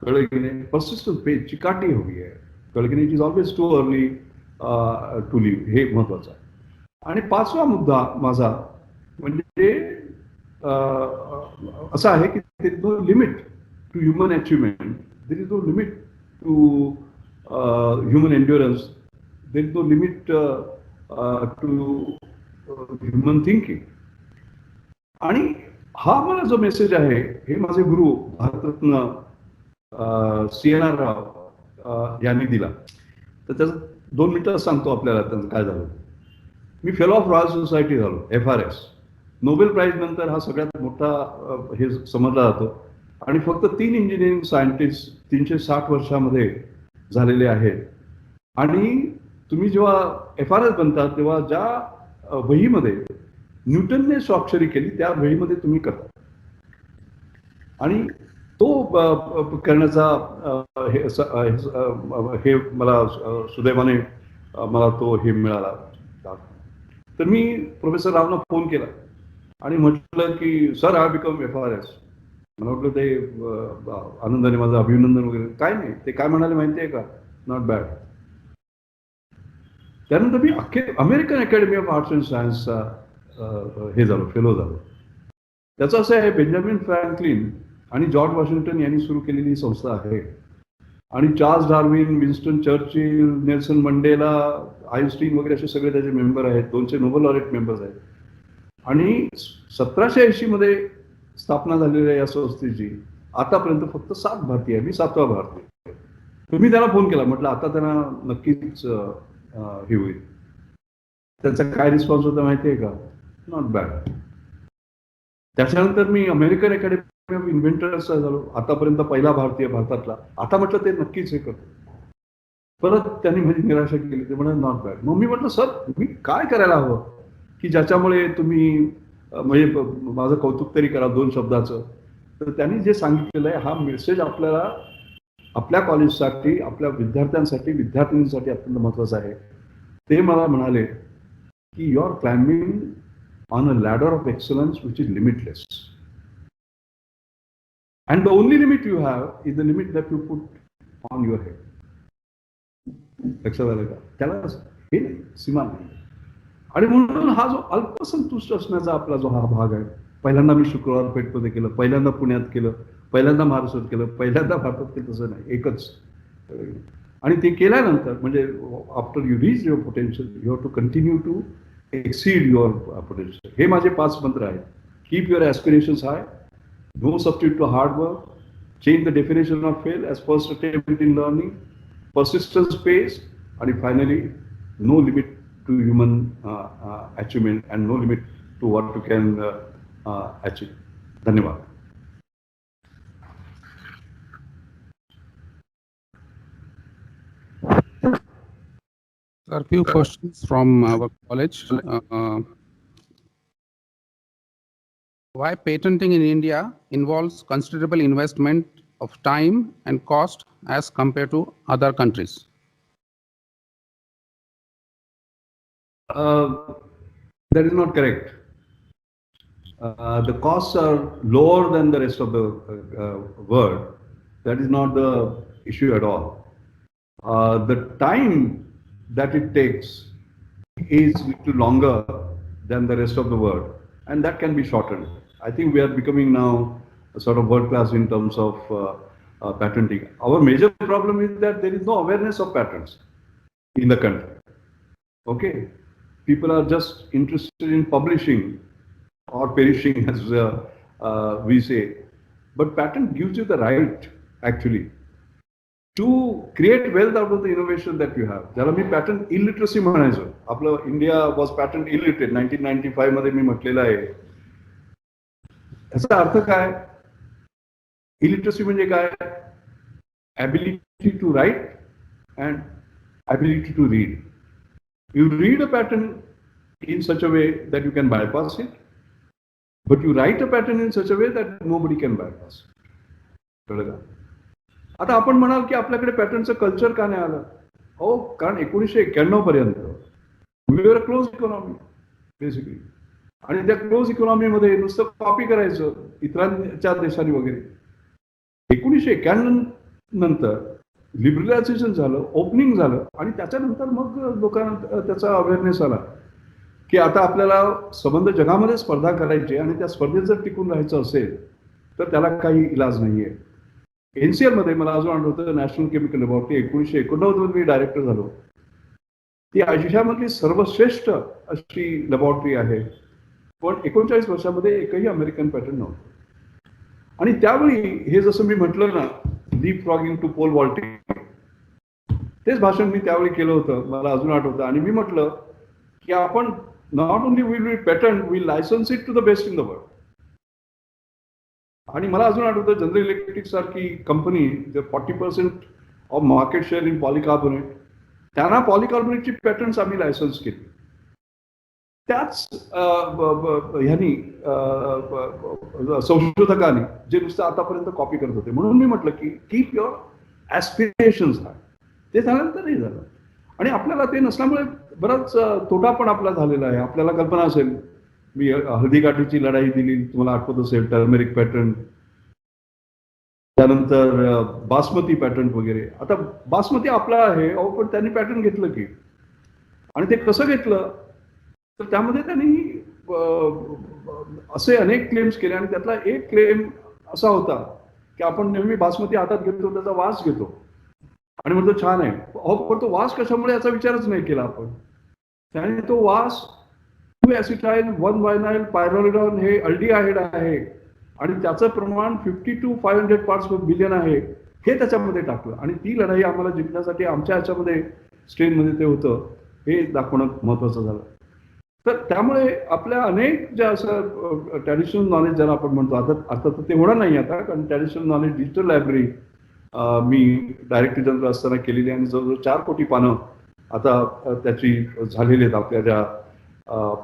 B: कळलं की नाही? पर्सिस्टन्स पेज चिकाटी हवी आहे. कळलं की नाही? It is always too early to live. हे महत्वाचं आहे. आणि 5वा मुद्दा माझा म्हणजे असा आहे की there is no limit to human achievement. There is no limit to human endurance. There is no limit to human thinking. आणि हा मला जो मेसेज आहे हे माझे गुरु भारतरत्न CNR राव यांनी दिला. तर त्याचं 2 मिनिटं सांगतो आपल्याला त्यांचं काय झालं. मी फेलो ऑफ रॉयल सोसायटी झालो, FRS. नोबेल प्राईज नंतर हा सगळ्यात मोठा हे समजला जातो. आणि फक्त 3 इंजिनिअरिंग सायंटिस्ट 360 वर्षामध्ये झालेले आहेत. आणि तुम्ही जेव्हा FRS बनता तेव्हा ज्या वहीमध्ये न्यूटनने स्वाक्षरी केली त्या वहीमध्ये तुम्ही करता. आणि तो करण्याचा हे मला सुदैवाने मला तो हे मिळाला. तर मी प्रोफेसर रावना फोन केला आणि म्हटलं की सर आय बिकम FRS. मला वाटलं ते आनंदाने माझं अभिनंदन वगैरे. काय नाही, ते काय म्हणाले माहिती आहे का? Not bad. त्यानंतर मी American academy of arts and सायन्सचा हे झालो, फेलो झालो. त्याचं असं आहे, बेंजामिन फ्रँकलिन आणि जॉर्ज वॉशिंग्टन यांनी सुरू केलेली संस्था आहे. आणि Charles Darwin, Winston Churchill, Nelson Mandela, Einstein वगैरे असे सगळे त्याचे मेंबर आहेत. 200 नोबेल लॉरेट मेंबर्स आहेत. आणि 1780 मध्ये स्थापना झालेल्या या संस्थेची आतापर्यंत फक्त 7 भारतीय आहे. मी 7वा भारतीय. तुम्ही त्याला फोन केला, म्हटलं आता त्यांना नक्कीच हे होईल. त्याचा काय रिस्पॉन्स होता माहिती आहे का? Not bad. त्याच्यानंतर मी अमेरिकन अकॅडमी ऑफ इन्व्हेंटर्सचा झालो, आतापर्यंत पहिला भारतीय भारतातला. आता म्हटलं ते नक्कीच हे करतो. परत त्यांनी माझी निराशा केली. ते म्हणत नॉट बॅड. मग मी म्हटलं सर तुम्ही काय करायला हवं की ज्याच्यामुळे तुम्ही म्हणजे माझं कौतुक तरी करा 2 शब्दाचं. तर त्यांनी जे सांगितलेलं आहे हा मेसेज आपल्याला आपल्या कॉलेजसाठी, आपल्या विद्यार्थ्यांसाठी, विद्यार्थिनींसाठी अत्यंत महत्वाचं आहे. ते मला म्हणाले की you are climbing on a ladder of excellence which is limitless. And the only limit you have is the limit that you put on your head. लक्षात आलं का? त्याला हे नाही, सीमा नाही. आणि म्हणून हा जो अल्पसंतुष्ट असण्याचा आपला जो हा भाग आहे, पहिल्यांदा मी शुक्रवार पेठमध्ये केलं, पहिल्यांदा पुण्यात केलं, पहिल्यांदा महाराष्ट्रात केलं, पहिल्यांदा भारतात केलं, तसं नाही, एकच. आणि ते केल्यानंतर म्हणजे after you reach your potential you have to continue to exceed your potential. हे माझे 5 मंत्र आहेत. Keep your aspirations high, no substitute to hard work, change the definition of fail as first attempt in learning, persistence pays, and finally, no limit to human achievement and no limit to what you can achieve. धन्यवाद.
C: There are a few questions from our college. Why patenting in India involves considerable investment of time and cost as compared to other countries?
B: That is not correct. The costs are lower than the rest of the world. That is not the issue at all. The time that it takes is a little longer than the rest of the world, and that can be shortened. I think we are becoming now a sort of world class in terms of patenting. Our major problem is that there is no awareness of patents in the country. Okay, people are just interested in publishing or perishing, as we say. But patent gives you the right, actually, to create wealth out of the innovation that you have. ज्याला मी pattern illiteracy म्हणायचो. आपलं India was pattern illiterate 1995 मध्ये मी म्हटलेलं आहे. याचा अर्थ काय? Illiteracy म्हणजे काय? Ability to write and ability to read. You read a pattern in such a way that you can bypass it, but you write a pattern in such a way that nobody can bypass it. कळलं का? आता आपण म्हणाल की आपल्याकडे पॅटर्नचं culture का नाही आलं? हो, कारण 1991 पर्यंत we were a close economy basically, आणि त्या क्लोज इकॉनॉमीमध्ये नुसतं कॉपी करायचं इतरांच्या देशांनी वगैरे. 1991 नंतर लिबरलायझेशन झालं, ओपनिंग झालं, आणि त्याच्यानंतर मग लोकांना त्याचा अवेअरनेस आला की आता आपल्याला संबंध जगामध्ये स्पर्धा करायची, आणि त्या स्पर्धेत जर टिकून राहायचं असेल तर त्याला काही इलाज नाहीये. NCL मध्ये मला अजून आठवतं, नॅशनल केमिकल लॅबॉरेटरी 1989 मध्ये मी डायरेक्टर झालो. ती आशियामधली सर्वश्रेष्ठ अशी लॅबॉरेटरी आहे, पण 39 वर्षामध्ये एकही अमेरिकन पॅटर्न नव्हतं. आणि त्यावेळी हे जसं मी म्हटलं ना, leap frogging to pole vaulting, तेच भाषण मी त्यावेळी केलं होतं, मला अजून आठवतं. आणि मी म्हटलं की आपण not only will be patent, will license it to the best in the world. आणि मला अजून आठवतं, जनरल इलेक्ट्रिक सारखी company, 40% of market share in polycarbonate, त्यांना पॉलिकार्बोनेटची पॅटर्न्स आम्ही लायसन्स केली. त्याच ह्यांनी संशोधकांनी जे नुसतं आतापर्यंत कॉपी करत होते. म्हणून मी म्हटलं की कीप युअर ॲस्पिरेशन्स हाय. ते झाल्यानंतर नाही झालं, आणि आपल्याला ते नसल्यामुळे बराच तोटा पण आपला झालेला आहे. आपल्याला कल्पना असेल, मी हळदीगाठीची लढाई दिली, तुम्हाला आठवत असेल, टर्मेरिक पॅटर्न, त्यानंतर बासमती पॅटर्न वगैरे. आता बासमती आपला आहे, अहो, पण त्यांनी पॅटर्न घेतलं की, आणि ते कसं घेतलं तर त्यामध्ये त्यांनी असे अनेक क्लेम्स केले, आणि त्यातला एक क्लेम असा होता की आपण नेहमी बासमती हातात घेतो, त्याचा वास घेतो आणि म्हणतो छान आहे. अहो, पण तो वास कशामुळे याचा विचारच नाही केला आपण. त्याने तो वास 2-ॲसिटाइल 1-वायनाइल पायरोलिडॉन हे अल्डिहाइड आहे, आणि त्याचं प्रमाण 50 to 500 पार्ट्स पर बिलियन आहे, हे त्याच्यामध्ये टाकलं. आणि ती लढाई आम्हाला जिंकण्यासाठी आमच्या ह्याच्यामध्ये स्ट्रेनमध्ये ते होतं, हे दाखवणं महत्वाचं झालं. तर त्यामुळे आपल्या अनेक ज्या असं ट्रॅडिशनल नॉलेज ज्याला आपण म्हणतो, आता तर ते होणार नाही आता, कारण ट्रॅडिशनल नॉलेज डिजिटल लायब्ररी मी डायरेक्टर जनरल असताना केलेली, आणि जवळजवळ 4 कोटी पानं आता त्याची झालेली आहेत आपल्या ज्या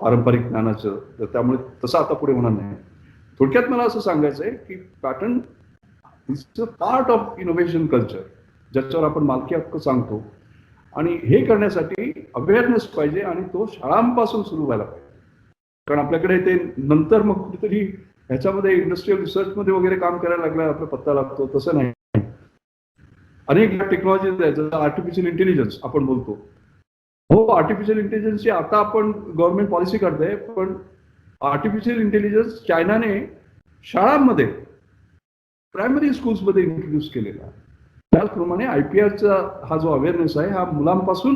B: पारंपरिक ज्ञानाचं. तर त्यामुळे तसं आता पुढे होणार नाही. थोडक्यात मला असं सांगायचं आहे की pattern is a part of innovation culture, ज्याच्यावर आपण मालकी हक्क सांगतो, आणि हे करण्यासाठी अवेअरनेस पाहिजे, आणि तो शाळांपासून सुरू व्हायला पाहिजे. कारण आपल्याकडे ते नंतर मग कुठेतरी ह्याच्यामध्ये इंडस्ट्रियल रिसर्चमध्ये वगैरे काम करायला लागलं, आपला पत्ता लागतो. तसं नाही. अनेक टेक्नॉलॉजीज आहेत, जसं आर्टिफिशियल इंटेलिजन्स आपण बोलतो. हो, आर्टिफिशियल इंटेलिजन्सची आता आपण गव्हर्नमेंट पॉलिसी काढते, पण आर्टिफिशियल इंटेलिजन्स चायनाने शाळांमध्ये, प्रायमरी स्कूल्समध्ये इंट्रोड्यूस केलेला आहे. त्याचप्रमाणे IPRचा हा जो अवेअरनेस आहे, हा मुलांपासून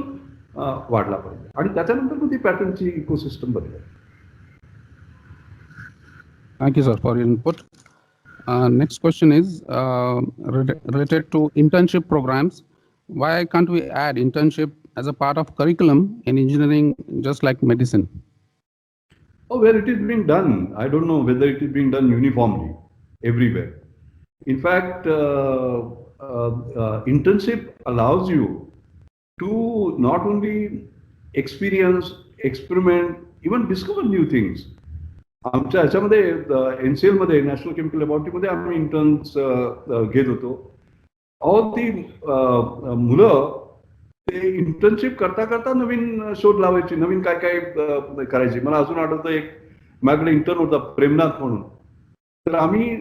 B: वाढला पाहिजे. आणि त्याच्यानंतर मग ती पॅटर्नची इकोसिस्टम बदलेल.
C: Thank you, sir, for your input. Next question is related to internship programs. Why can't we add internship as a part of curriculum in engineering, just like medicine?
B: Oh, where it is being done, I don't know whether it is being done uniformly everywhere. In fact, internship allows you to not only experience, experiment, even discover new things. आमच्या ह्याच्यामध्ये NCL मध्ये national chemical लॅबोरेटरीमध्ये आम्ही interns घेत होतो. All ती मुलं ते internship करता करता नवीन शोध लावायची, नवीन काय काय करायची. मला अजून आठवतं, एक माझ्याकडे इंटर्न होता प्रेमनाथ म्हणून. तर आम्ही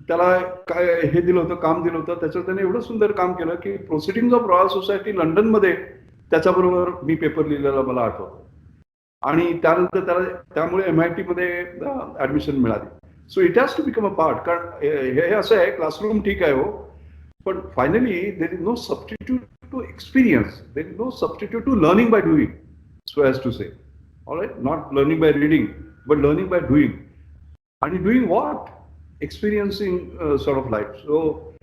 B: त्याला काय हे दिलं होतं, काम दिलं होतं. त्याच्यावर त्याने एवढं सुंदर काम केलं की प्रोसिडिंग्ज ऑफ रॉयल सोसायटी लंडनमध्ये त्याच्याबरोबर मी पेपर लिहिलेला मला आठवतं. आणि त्यानंतर त्याला त्यामुळे MIT मध्ये ऍडमिशन मिळाली. So it has to become a part. कारण हे असं आहे, क्लासरूम ठीक आहे हो, पण finally there is no substitute to experience, there is no substitute to learning by doing, so has to say. Alright, not learning by reading but learning by doing. आणि doing what? Experiencing sort of life. So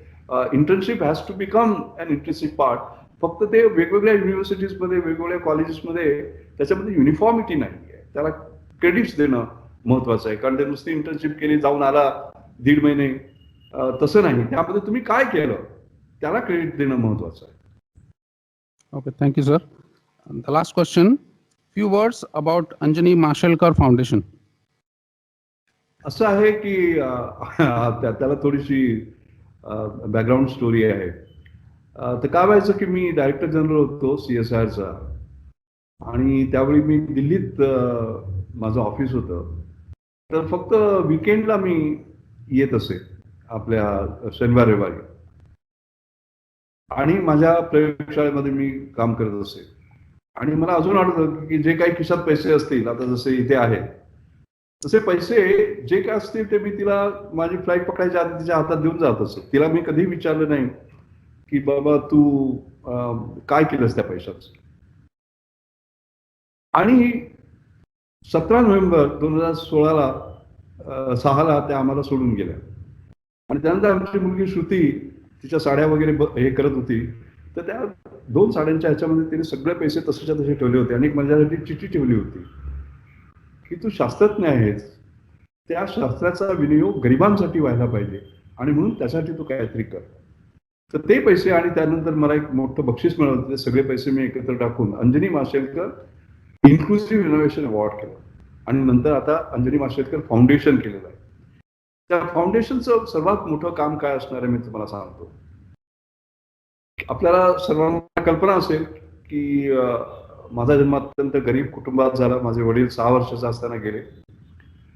B: internship has to become an interesting part. फक्त ते वेगवेगळ्या युनिव्हर्सिटीजमध्ये, वेगवेगळ्या कॉलेजेसमध्ये त्याच्यामध्ये uniformity नाही आहे. त्याला क्रेडिट्स देणं महत्वाचं आहे. कारण ते नुसती इंटर्नशिप केली, जाऊन आला 1.5 महिने, तसं नाही. त्यामध्ये तुम्ही काय केलं त्याला क्रेडिट देणं महत्वाचं आहे.
C: Okay, thank you, sir. And the last question, few words about Anjani Mashelkar Foundation.
B: असं आहे की त्याला थोडीशी बॅकग्राऊंड स्टोरी आहे. तर काय व्हायचं की मी डायरेक्टर जनरल होतो CSIRचा, आणि त्यावेळी मी दिल्लीत माझं ऑफिस होतं. तर फक्त विकेंडला मी येत असे आपल्या शनिवार रविवारी, आणि माझ्या प्रयोगशाळेमध्ये मी काम करत असे. आणि मला अजून आठवतं की जे काही खिशात पैसे असतील, आता जसे इथे आहे तसे पैसे जे काय असतील ते मी तिला माझी फ्लाईट पकडायच्या आधी तिच्या हातात देऊन जात असे. तिला मी कधीही विचारलं नाही की बाबा तू काय केलंस त्या पैशाचं. आणि 17 नोव्हेंबर 2016 6ला त्या आम्हाला सोडून गेल्या. आणि त्यानंतर आमची मुलगी श्रुती तिच्या साड्या वगैरे हे करत होती. तर त्या 2 साड्यांच्या ह्याच्यामध्ये तिने सगळे पैसे तसेच्या तसे ठेवले होते. आणि माझ्यासाठी चिठ्ठी ठेवली होती की तू शास्त्रज्ञ आहेस, त्या शास्त्राचा विनियोग गरिबांसाठी व्हायला पाहिजे, आणि म्हणून त्यासाठी तू काहीतरी कर. तर ते पैसे आणि त्यानंतर मला एक मोठं बक्षीस मिळालं. ते सगळे पैसे मी एकत्र टाकून Anjani Mashelkar inclusive innovation award केलं. आणि नंतर आता अंजनी माशेलकर फाउंडेशन केलेलं आहे. त्या फाउंडेशनचं सर्वात मोठं काम काय असणार आहे मी तुम्हाला सांगतो. आपल्याला सर्वांना कल्पना असेल की माझा जन्म अत्यंत गरीब कुटुंबात झाला. माझे वडील 6 वर्षाचे असताना गेले.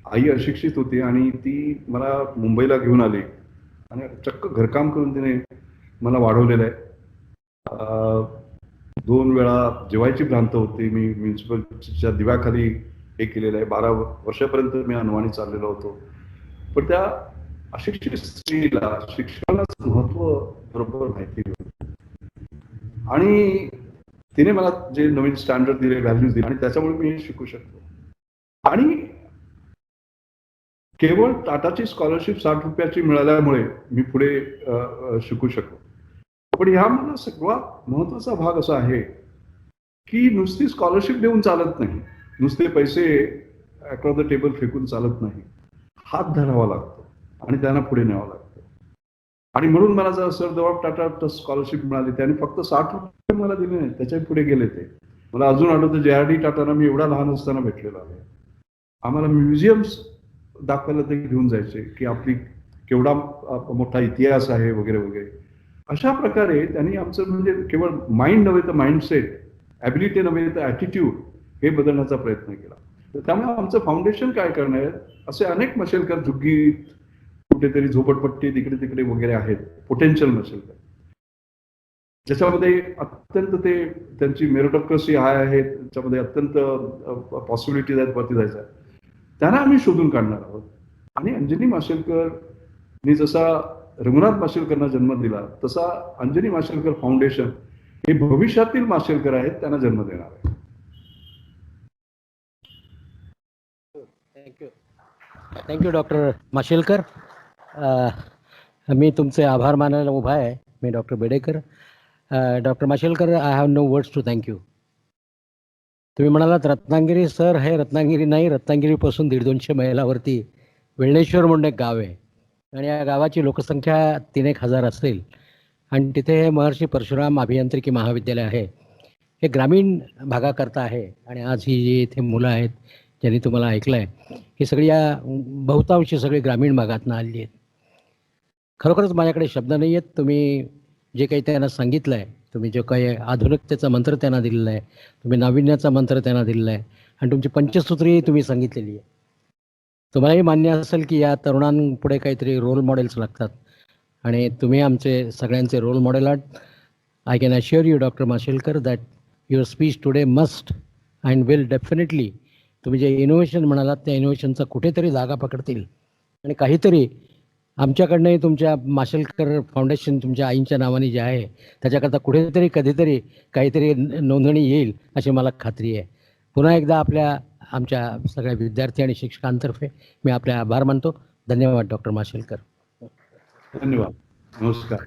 B: आई अशिक्षित होती आणि ती मला मुंबईला घेऊन आली आणि चक्क घरकाम करून तिने मला वाढवलेलं आहे. 2 वेळा जेवायची भ्रांत होती. मी म्युन्सिपलच्या दिव्याखाली हे केलेलं आहे. 12 वर्षापर्यंत मी अनवाणी चाललेलो होतो. पण त्या अशिक्षित स्त्रीला शिक्षणाचं महत्व बरोबर माहिती होतं, आणि तिने मला जे नवीन स्टँडर्ड दिले, व्हॅल्यूज दिले, आणि त्याच्यामुळे मी हे शिकू शकतो. आणि केवळ टाटाची स्कॉलरशिप 60 रुपयाची मिळाल्यामुळे मी पुढे शिकू शकतो. पण ह्यामध्ये सगळ्यात महत्वाचा भाग असा आहे की नुसती स्कॉलरशिप देऊन चालत नाही, नुसते पैसे अक्रॉस द टेबल फेकून चालत नाही. हात धरावा लागतो आणि त्यांना पुढे न्यावं लागतं. आणि म्हणून मला जर सर जवळ टाटा स्कॉलरशिप मिळाली, त्याने फक्त 60 रुपये मला दिले नाही, त्याच्या पुढे गेले ते. मला अजून आठवतं JRD टाटाना मी एवढा लहान असताना भेटलेला आहे. आम्हाला म्युझियम्स दाखवायला ते घेऊन जायचे की आपली केवढा मोठा इतिहास आहे वगैरे वगैरे. अशा प्रकारे त्यांनी आमचं म्हणजे केवळ माइंड नव्हे तर माइंडसेट, ॲबिलिटी नव्हे तर ॲटिट्यूड हे बदलण्याचा प्रयत्न केला. तर त्यामुळे आमचं फाउंडेशन काय करणार आहे, असे अनेक मशेलकर झुग्गी, कुठेतरी झोपडपट्टी तिकडे तिकडे वगैरे आहेत, पोटेन्शियल मशेलकर, ज्याच्यामध्ये अत्यंत ते त्यांची मेरिटोक्रेसी आहे, त्याच्यामध्ये अत्यंत पॉसिबिलिटीज आहेत वरती जायच्या. त्यांना आम्ही शोधून काढणार आहोत. आणि अंजनी माशेलकरनी जसा रघुनाथ माशेलकरांना जन्म दिला, तसा अंजनी माशेलकर फाउंडेशन हे भविष्यातील माशेलकर आहेत, त्यांना जन्म देणार आहे.
D: Thank you doctor Mashelkar. मी तुमचे आभार मानायला उभा आहे. मी doctor Bedekar. Doctor Mashelkar, I have no words to thank you. तुम्ही म्हणालात रत्नागिरी. सर, हे रत्नागिरी नाही, रत्नागिरीपासून 150-200 मैलावरती वेळणेश्वर म्हणून एक गाव आहे आणि या गावाची लोकसंख्या 3,000 असेल आणि तिथे हे महर्षी परशुराम अभियांत्रिकी महाविद्यालय आहे. हे ग्रामीण भागाकरता आहे आणि आज ही जी इथे मुलं आहेत ज्यांनी तुम्हाला ऐकलं आहे, ही सगळी या बहुतांशी सगळी ग्रामीण भागातून आलेली आहेत. खरोखरच माझ्याकडे शब्द नाही आहेत. तुम्ही जे काही त्यांना सांगितलं आहे, तुम्ही जो काही आधुनिकतेचा मंत्र त्यांना दिलेला आहे, तुम्ही नाविन्याचा मंत्र त्यांना दिलेला आहे आणि तुमची पंचसूत्री तुम्ही सांगितलेली आहे. तुम्हालाही मान्य असेल की या तरुणांपुढे काहीतरी रोल मॉडेल्स लागतात आणि तुम्ही आमचे सगळ्यांचे रोल मॉडेल आहात. I can assure you doctor Mashelkar that your speech today must and will definitely, तुम्ही जे इनोव्हेशन म्हणालात त्या इनोव्हेशनचा कुठेतरी जागा पकडतील आणि काहीतरी आमच्याकडनंही तुमच्या माशेलकर फाउंडेशन तुमच्या आईंच्या नावाने जे आहे त्याच्याकरता कुठेतरी कधीतरी काहीतरी नोंदणी येईल अशी मला खात्री आहे. पुन्हा एकदा आमच्या सगळ्या विद्यार्थी आणि शिक्षकांतर्फे मी आपले आभार मानतो. धन्यवाद डॉक्टर माशेलकर.
B: धन्यवाद. नमस्कार.